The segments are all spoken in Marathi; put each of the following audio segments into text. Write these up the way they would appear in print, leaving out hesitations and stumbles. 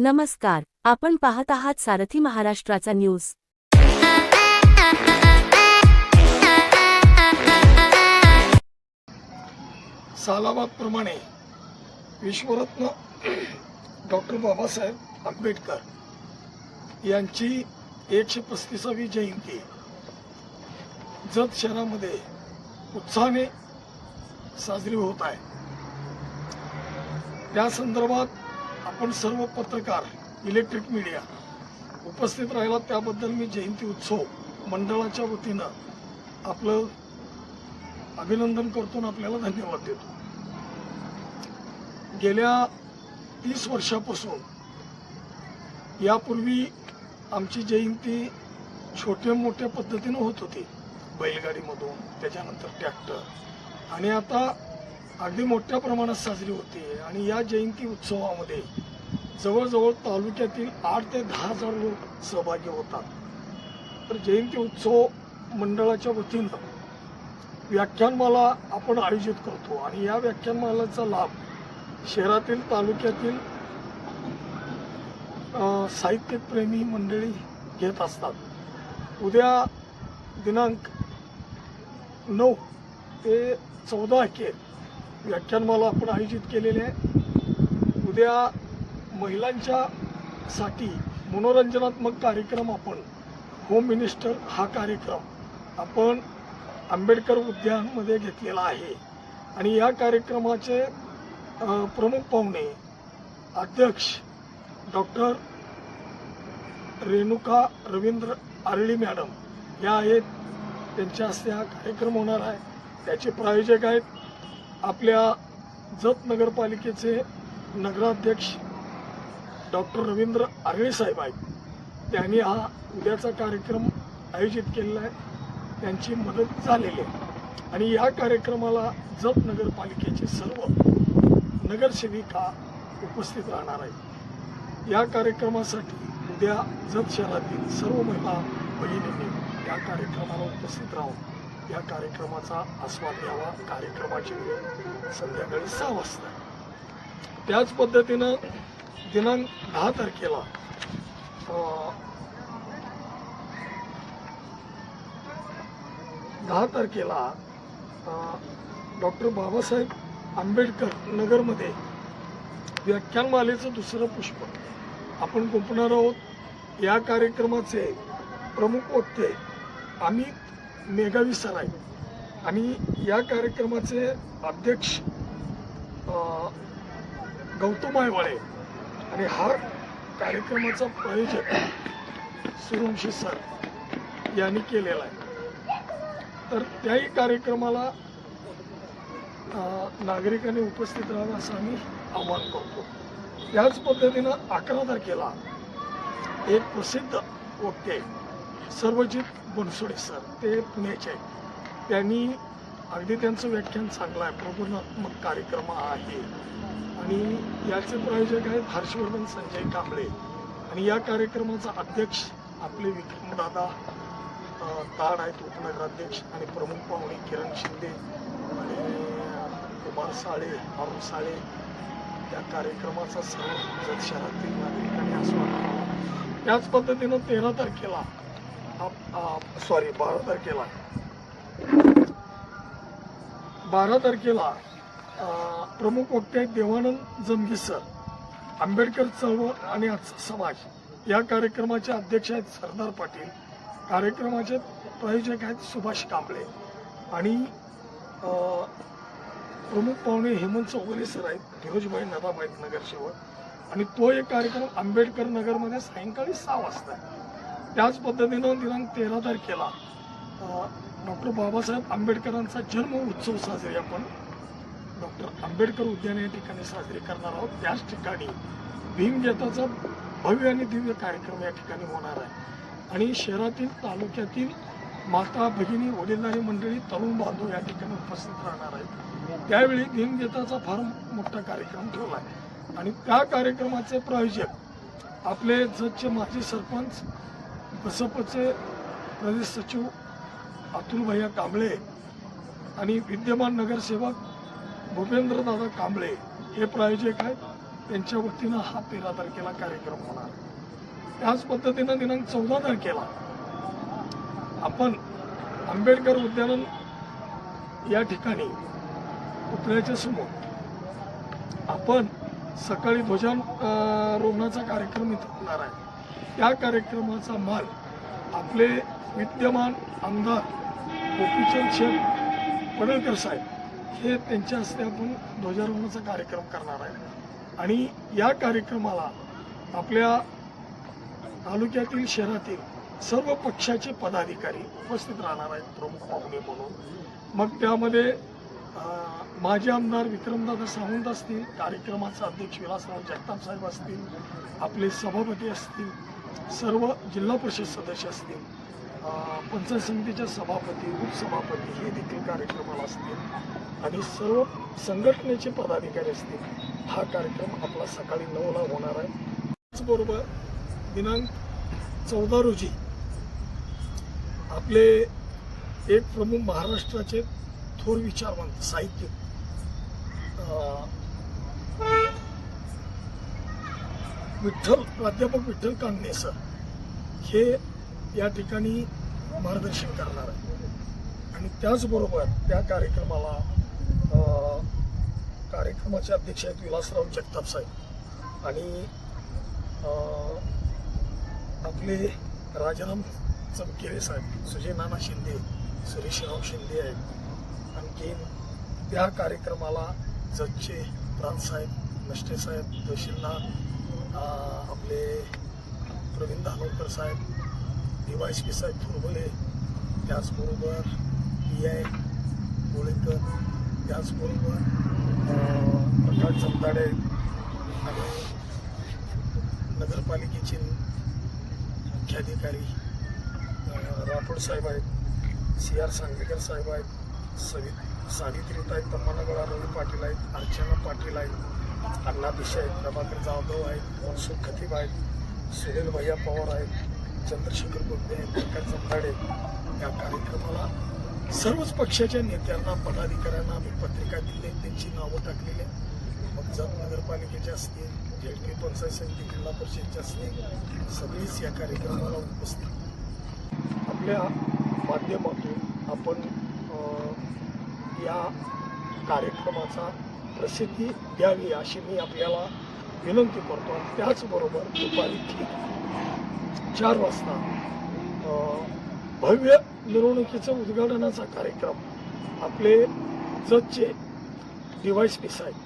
नमस्कार, आपण पाहत आहात सारथी महाराष्ट्राचा न्यूज। सालाबादप्रमाणे विश्वरत्न डॉक्टर बाबासाहेब आंबेडकर यांची 135वी जयंती जत शहरामध्ये उत्साहाने साजरी होत आहे। त्या संदर्भात आपण सर्व पत्रकार, इलेक्ट्रिक मीडिया उपस्थित राहिला त्याबद्दल मी जयंती उत्सव मंडळाच्या वतीनं आपलं अभिनंदन करतो आणि आपल्याला धन्यवाद देतो। गेल्या 30 वर्षापासून यापूर्वी आमची जयंती छोट्या मोठ्या पद्धतीनं होत होती, बैलगाडीमधून, त्याच्यानंतर ट्रॅक्टर, आणि आता अगदी मोठ्या प्रमाणात साजरी होते। आणि या जयंती उत्सवामध्ये जवळजवळ तालुक्यातील 8 ते 10,000 लोक सहभागी होतात। तर जयंती उत्सव मंडळाच्या वतीनं व्याख्यानमाला आपण आयोजित करतो आणि या व्याख्यानमालाचा लाभ शहरातील, तालुक्यातील साहित्यप्रेमी मंडळी घेत असतात। उद्या दिनांक 9 ते 14 अखेर व्याख्यानमाला आपण आयोजित केलेले आहे। उद्या महिलांच्या साठी मनोरंजनात्मक कार्यक्रम आपण होम मिनिस्टर हा कार्यक्रम आपण आंबेडकर उद्यानमध्ये घेतलेला आहे। आणि या कार्यक्रमाचे प्रमुख पाहुणे अध्यक्ष डॉक्टर रेणुका रवींद्र आरळी मॅडम या आहेत। त्यांच्या हस्ते हा कार्यक्रम होणार आहे। त्याचे प्रायोजक आहेत आपल्या जत नगरपालिकेचे नगराध्यक्ष डॉक्टर रवींद्र आरळे साहेब आहेत। त्यांनी हा उद्याचा कार्यक्रम आयोजित केलेला आहे, त्यांची मदत झालेली आहे। आणि या कार्यक्रमाला जत नगरपालिकेचे सर्व नगरसेविका उपस्थित राहणार आहेत। या कार्यक्रमासाठी उद्या जत शहरातील सर्व महिला भगिनींनी या कार्यक्रमाला उपस्थित राहून या कार्यक्रमाचा आस्वाद घ्यावा। कार्यक्रमाची वेळ संध्याकाळी 6 वाजता। त्याच पद्धतीनं दिनांक 10 तारखेला डॉक्टर बाबासाहेब आंबेडकर नगरमध्ये व्याख्यानमालेचं दुसरं पुष्प आपण गुंफणार आहोत। या कार्यक्रमाचे प्रमुख वक्ते अमित मेघावी सर आहेत आणि या कार्यक्रमाचे अध्यक्ष गौतम आयवाळे आणि हा कार्यक्रमाचा प्रायोजक सूर्यवंशी सर यांनी केलेला आहे। तर त्याही कार्यक्रमाला नागरिकांनी उपस्थित राहावं असं आम्ही आवाहन करतो। याच पद्धतीनं 11 तारखेला एक प्रसिद्ध वक्ते सर्वजित बनसोडे सर, ते पुण्याचे आहेत, त्यांनी अगदी त्यांचं व्याख्यान चांगलं आहे, प्रबोधनात्मक कार्यक्रम आहे। आणि याचे प्रायोजक आहेत हर्षवर्धन संजय कांबळे आणि या कार्यक्रमाचा अध्यक्ष आपले विक्रमदादा ताड आहेत, उपनगराध्यक्ष, आणि प्रमुख पाहुणे किरण शिंदे आणि कुमार साळे, अरुण साळे। या कार्यक्रमाचा सर्व जत शहरातील नागरिकांनी आस्वाद घ्यावा। त्याच पद्धतीनं 12 तारखेला प्रमुख वक्ते आहेत देवानंद जमगी सर, आंबेडकर चळवळ आणि आजचा समाज। या कार्यक्रमाचे अध्यक्ष आहेत सरदार पाटील। कार्यक्रमाचे प्रायोजक आहेत सुभाष कांबळे आणि प्रमुख पाहुणे हेमंत चौगुले सर आहेत, फिरोजभाई नदाबाई नगरसेवक। आणि तो एक कार्यक्रम आंबेडकर नगरमध्ये सायंकाळी 6 वाजता आहे। त्याच पद्धतीनं दिनांक 13 तारखेला डॉक्टर बाबासाहेब आंबेडकरांचा जन्म उत्सव साजरी आपण डॉक्टर आंबेडकर उद्यान या ठिकाणी साजरी करणार आहोत। त्याच ठिकाणी भीमगीताचा भव्य आणि दिव्य कार्यक्रम या ठिकाणी होणार आहे। आणि शहरातील, तालुक्यातील माता भगिनी, वडीलधारी मंडळी, तरुण बांधव या ठिकाणी उपस्थित राहणार आहेत। त्यावेळी भीमगीताचा फार मोठा कार्यक्रम ठेवला आहे। आणि त्या कार्यक्रमाचे प्रायोजक आपले जतचे माजी सरपंच, बसपचे प्रदेश सचिव अतुल भैया कांबळे आणि विद्यमान नगरसेवक भूपेंद्रदादा कांबळे हे प्रायोजक आहेत। त्यांच्या वतीनं हा 13 तारखेला कार्यक्रम होणार आहे. त्याच पद्धतीनं दिनांक 14 तारखेला आपण आंबेडकर उद्यान या ठिकाणी पुतळ्याच्या समोर आपण सकाळी ध्वजारोहणाचा कार्यक्रम इथं होणार आहे. त्या कार्यक्रमाचा मान आपले विद्यमान आमदार गोपीचंद शेठ पडळकर साहेब हे त्यांच्या हस्ते आपण ध्वजारोहणाचा कार्यक्रम करणार आहे. आणि या कार्यक्रमाला आपल्या तालुक्यातील शहरातील सर्व पक्षाचे पदाधिकारी उपस्थित राहणार आहेत प्रमुख पाहुणे म्हणून. मग त्यामध्ये माजी आमदार विक्रमदादा सावंत असतील, कार्यक्रमाचे अध्यक्ष विलासराव जगताप साहेब असतील, आपले सभापती असतील, सर्व जिल्हा परिषद सदस्य असतील, पंचायत समितीच्या सभापती उपसभापती हे देखील कार्यक्रमाला असतील आणि सर्व संघटनेचे पदाधिकारी असतील. हा कार्यक्रम आपला सकाळी 9ला होणार आहे. त्याचबरोबर दिनांक 14 रोजी आपले एक प्रमुख महाराष्ट्राचे थोर विचारवंत साहित्यिक प्राध्यापक विठ्ठल कांगणे सर हे या ठिकाणी मार्गदर्शन करणार आहे. आणि त्याचबरोबर त्या कार्यक्रमाचे अध्यक्ष आहेत विलासराव जगताप साहेब आणि आपले राजाराम चमकेरे साहेब, सुजय नाना शिंदे, सुरेशराव शिंदे आहेत. आणखी त्या कार्यक्रमाला जजचे प्रांतसाहेब, नष्टे साहेब, तहसीलदार, आपले प्रवीण धानोरकर साहेब, DYSP साहेब थोरबले, त्याचबरोबर PI गोळेकर, त्याचबरोबर प्रकाश जमदाडे आणि नगरपालिकेचे मुख्याधिकारी राठोड साहेब आहेत, CR सांगलीकर साहेब आहेत, सावित्रीताई तम्मानगळा रवी पाटील आहेत, अर्चना पाटील आहेत, अण्णा दिशा आहेत, प्रभाकर जाधव आहेत, मनसुख खतीब आहेत, सुनील भैया पवार आहेत, चंद्रशेखर बोगदे आहेत, प्रकाश जमदाडे. या कार्यक्रमाला सर्वच पक्षाच्या नेत्यांना पदाधिकाऱ्यांना आम्ही पत्रिका दिली, त्यांची नावं टाकलेली आहेत. मग जत नगरपालिकेचे असतील, ZP पंचायत समिती, जिल्हा परिषदचे असतील, सगळीच या कार्यक्रमाला उपस्थित. आपल्या माध्यमातून आपण या कार्यक्रमाचा प्रसिद्धी द्यावी अशी मी आपल्याला विनंती करतो. त्याचबरोबर दुपारी 4 वाजता भव्य मिरवणुकीचं उद्घाटनाचा कार्यक्रम आपले जजचे DYSP साहेब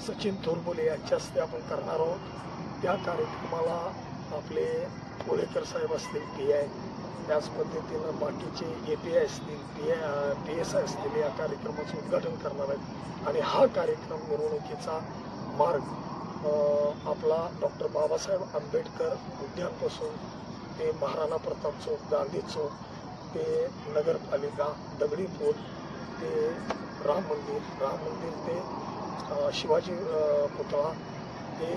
सचिन थोरबोले यांच्या हस्ते आपण करणार आहोत. त्या कार्यक्रमाला आपले कोळेकर साहेब असतील, PI, त्याच पद्धतीनं बाकीचे API असतील, PSI असतील, या कार्यक्रमाचं उद्घाटन करणार आहेत. आणि हा कार्यक्रम मिरवणुकीचा मार्ग आपला डॉक्टर बाबासाहेब आंबेडकर उद्यानपासून ते महाराणा प्रताप चौक, गांधी चौक, ते नगरपालिका, दगडी पूल, ते राम मंदिर ते शिवाजी पुतळा, ते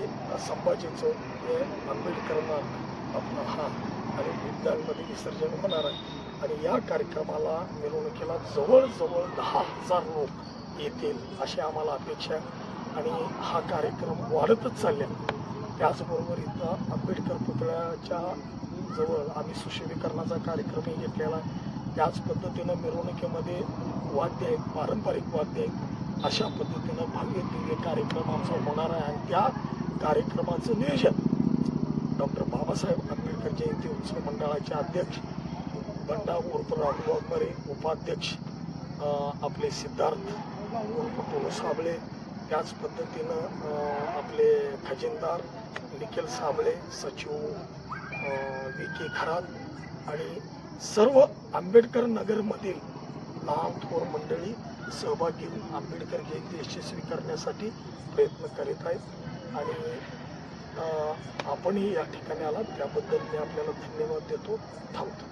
संभाजी चौक, ते आंबेडकर मार्ग आपला हा आणि उद्यानमध्ये विसर्जन होणार आहे. आणि या कार्यक्रमाला मिरवणुकीला जवळजवळ 10,000 लोक येतील अशी आम्हाला अपेक्षा आहे. आणि हा कार्यक्रम वाढतच चालला. त्याचबरोबर इथं आंबेडकर पुतळ्याच्या जवळ आम्ही सुशोभीकरणाचा कार्यक्रमही घेतलेला आहे. त्याच पद्धतीनं मिरवणुकीमध्ये वाद्य आहेत, पारंपरिक वाद्य आहेत. अशा पद्धतीनं भव्य दिव्य कार्यक्रम आमचा होणार आहे. आणि त्या कार्यक्रमाचं नियोजन डॉक्टर बाबासाहेब आंबेडकर जयंती उत्सव मंडळाचे अध्यक्ष बंडा उर्फ राघू वाघमारे, उपाध्यक्ष आपले सिद्धार्थ उर्फ टोनू साबळे, त्याच पद्धतीनं आपले खजिनदार निखिल साबळे, सचिव VK खरात आणि सर्व आंबेडकर नगरमधील लहान थोर मंडळी सहभागी घेऊन आंबेडकर जयंती यशस्वी करण्यासाठी प्रयत्न करीत आहेत. आणि आपणही या ठिकाणी आलात त्याबद्दल मी आपल्याला धन्यवाद देतो. थांबतो.